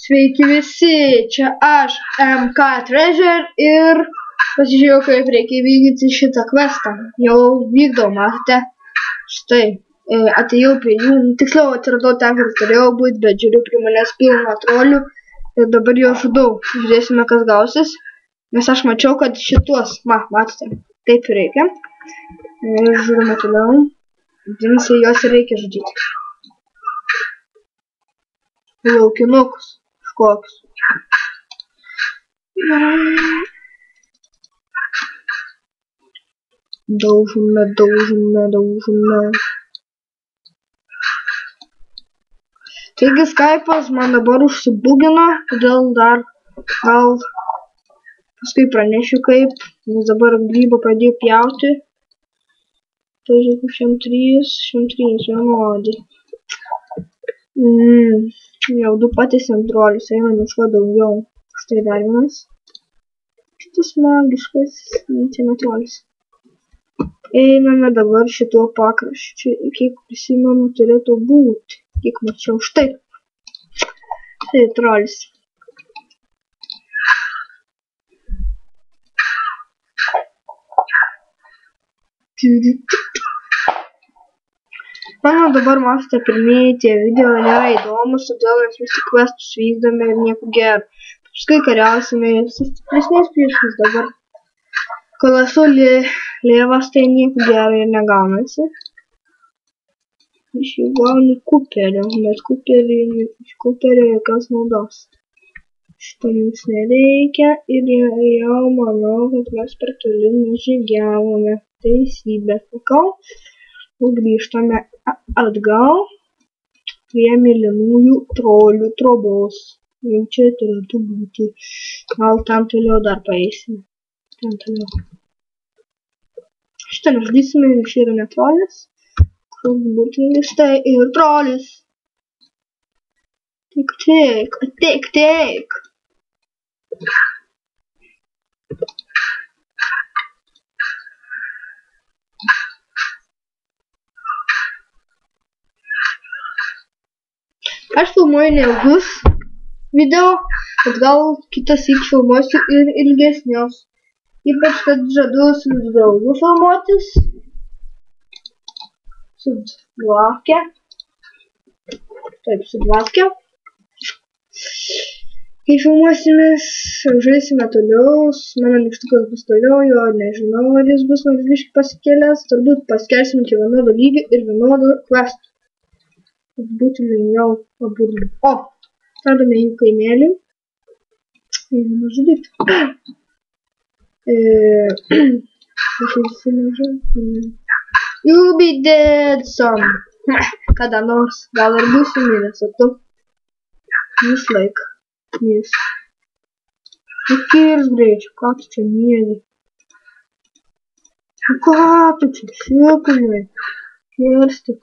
Sveiki visi, čia aš, MK Treasure ir pasižiūrėjau, kaip reikia vykdyti šitą questą. Jau vykdau, matote. Štai, atėjau prie jų, tiksliau atsiradau ten, kur turėjau būti, bet žiūriu prie manęs pilna trolių ir dabar jau žudau. Žiūrėsime, kas gausis, nes aš mačiau, kad šituos, matote, taip reikia. Ir žiūrime toliau, vadinasi, juos reikia žudyti. Laukinukus. Koks. Daužome. Taigi Skype'as man dabar užsibugino, todėl dar gal paskui pranešiu kaip, nes dabar grybą pradėjau pjauti. Tai žiūrėk, 103 vienodai. Jau du patėsiam trolius, einam išva daugiau. Štai dar vienas. Šitas magiškas, čia ne trolis. Einame dabar šituo pakraščiu. Kiek prisimenu, turėtų būti. Kiek mačiau, štai. Tai trolis. Mano dabar matote, pirmieji tie video nėra įdomus, todėl mes visi questus vykdome ir nieko gero. Paskui kariausime su stipresniais priešais dabar. Kol esu lėvas, tai nieko gero ir negaunasi. Iš jų gauni kuperio, bet iš kuperio jokios naudos. Šito mums nereikia ir jau manau, kad mes per toli nužygiavome. Teisybę sakau. Grįžtame atgal prie mėlynųjų trolių trobos. Jau čia turėtų būti. Gal ten toliau dar paeisime. Ten toliau. Šitą neždysime, nes yra ne trolis. Kažkoks būtinis, štai ir trolis. Tik. Aš filmuoju neilgus video, bet gal kitąsyk filmuosiu ir ilgesnius. Ypač, kad žadu su draugu filmuotis. Su dvakė. Taip, su dvakė. Kai filmuosimės, žaisime toliau. Mano nykštukas bus toliau, jo nežinau, ar jis bus nors biškį pasikėlęs. Turbūt paskelsim iki vienodo lygio ir vienodo questų. Kad būtų lengviau abudu. O, radome jų kaimelį. Einame žudyti. You'll be dead, son. Kada nors. Gal ir būsiu miręs, o tu? Vis laik. Vis. Kirs greičiau, ką tu čia miegi? Ką tu čia šiekumai? Kirstik.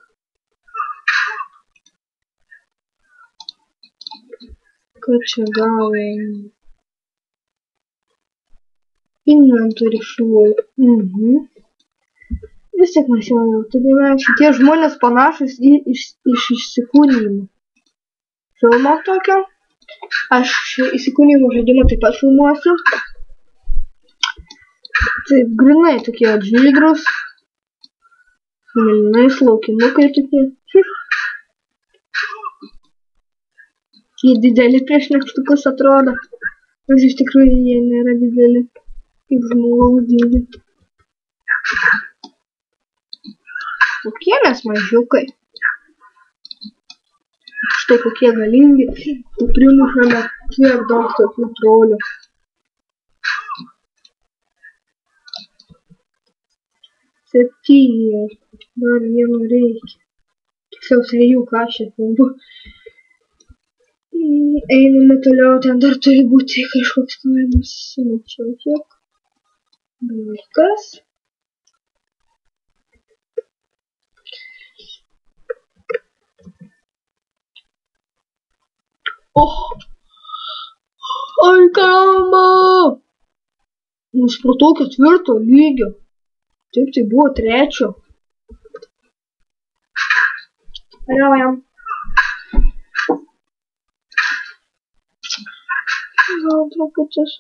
Kad čia gavai. Inventory full. Vis tiek mes jau turime šitie žmonės panašus į įsikūnijimą. Filmo tokio. Aš įsikūnijimo žaidimą taip pat filmuosiu. Taip, grinai tokie žydrus. Mėlynais laukinukai tokie. Jie dideli prieš nykštukus atrodo, nors iš tikrųjų jie nėra dideli, kaip žmogaus dydį. Kokie mes mažiukai. Štai kokie galingi, primušame tiek daug tokių trolių. Septynių, dar vieno reikia. Tiksliau trijų, ką aš čia kalbu. Einame toliau, ten dar turi būti kažkoks kaimas, mačiau kiek. Vaikas. Ai, karamba! Nuspratau 4 lygio. Taip, tai buvo 3. Kariaujam. Gal truputis.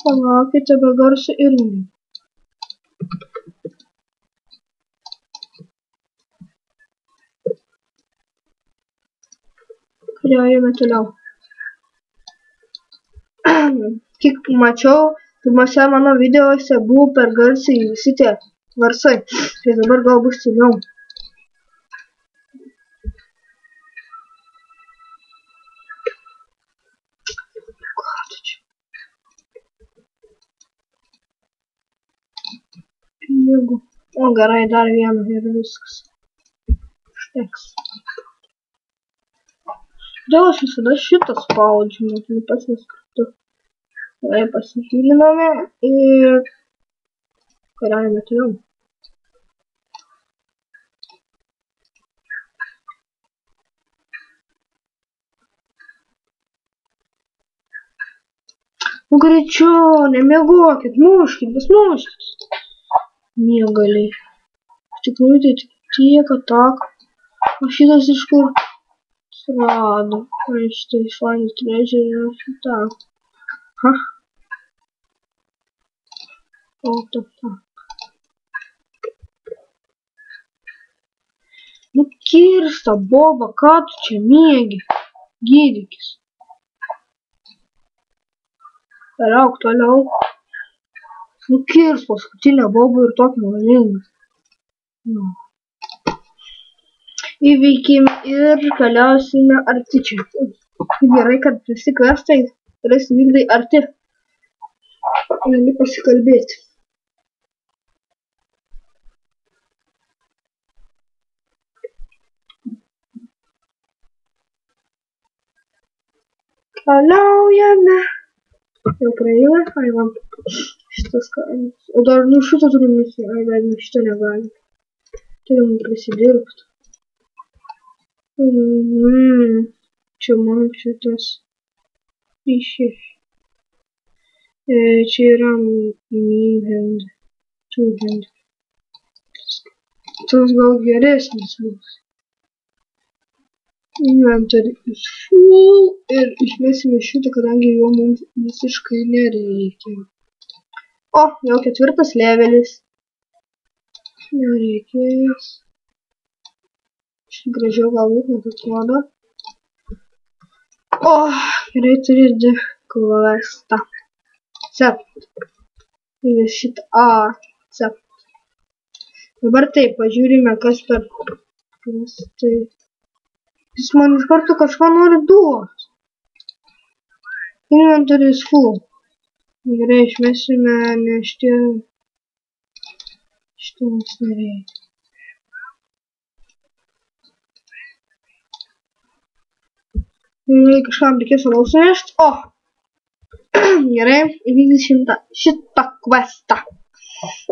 Palaukite be garso irgi. Keliaujame toliau. Kiek mačiau, pirmose mano videose buvo per garsiai visi tie garsai. Tai dabar gal bus tyliau. Pinigų. O gerai, dar vieną ir viskas. Užteks. Kodėl aš visada šitą spaudžiu, net pats neskartu. Gerai, pasigilinome ir kariaujame toliau. Nu greičiau, nemiegokit, muškitės. Miegaliai. Iš tikrųjų tai tik tiek ataka. O šitas iš kur atsirado? Šitą iš Find Treasure ir šitą. Ha? O, ta. Nu kirsta, boba, ką tu čia miegi? Gydykis. Palauk toliau. Nu kirs paskutinę bobą ir tokį malingą. Nu. Įveikėme ir galiausime arti čia. Gerai, kad visi questai, kuriais vykdai arti. Gali pasikalbėti. Keliaujame. Jau praėjome, ai man šitas kaimas. O dar, nu šitą turim misiją, ai dar šitą negalim. Turim prisidirbti. Čia man šitas išė. Čia yra Minhand. Tas gal geresnis bus. Inventory is full ir išmėsime šitą, kadangi jo mums visiškai nereikia. O, jau 4 levelis. Nereikės. Šitą gražiau galbūt nepatrodo. O, gerai turi 2 kvestą. Cept. Ir šitą cept. Dabar taip, pažiūrime, kas per tai. Jis man iš karto kažką nori duoti. Inventory is full. Gerai, išmesime, nes šitą mums nereikia. Kažkam reikės alaus sunešti. O! Gerai, įvykdys šitą questą.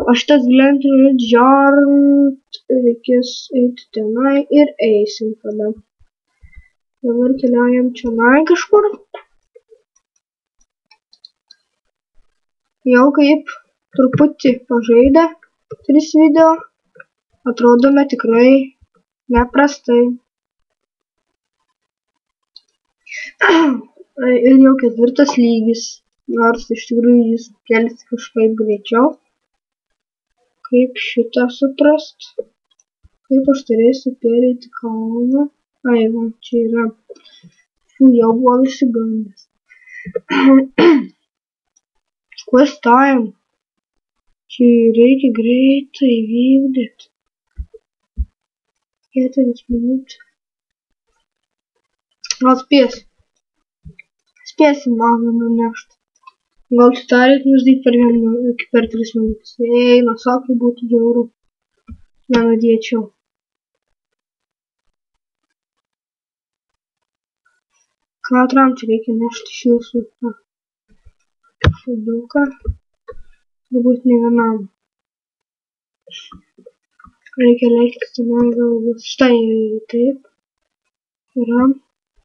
O šitas Glentry Jart reikės eiti tenai ir eisim tada. Dabar keliaujam čionai kažkur. Jau kaip truputį pažaidę 3 video, atrodome tikrai neprastai. Ir jau 4 lygis, nors iš tikrųjų jis kelsi kažkaip greičiau. Kaip šitą suprast? Kaip aš turėsiu pereiti kalną? Ai, va, čia yra. Jau buvo išsigandęs. Quest time. Čia reikia greitai vykdyti. 4 minutės. Gal spėsim. Spėsim magą nunešti. Gal šitą reikia nuždyti per 3 minutės. Ei, nasakai būtų žiauru. Nenudėčiau. Ką atram čia reikia nešti šilsų šuduką. Galbūt ne vienam. Reikia leikti tenai galbūt. Štai taip. Yra.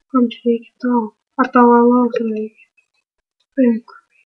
Kam čia reikia tau? Ar tau alaus reikia? Paimk.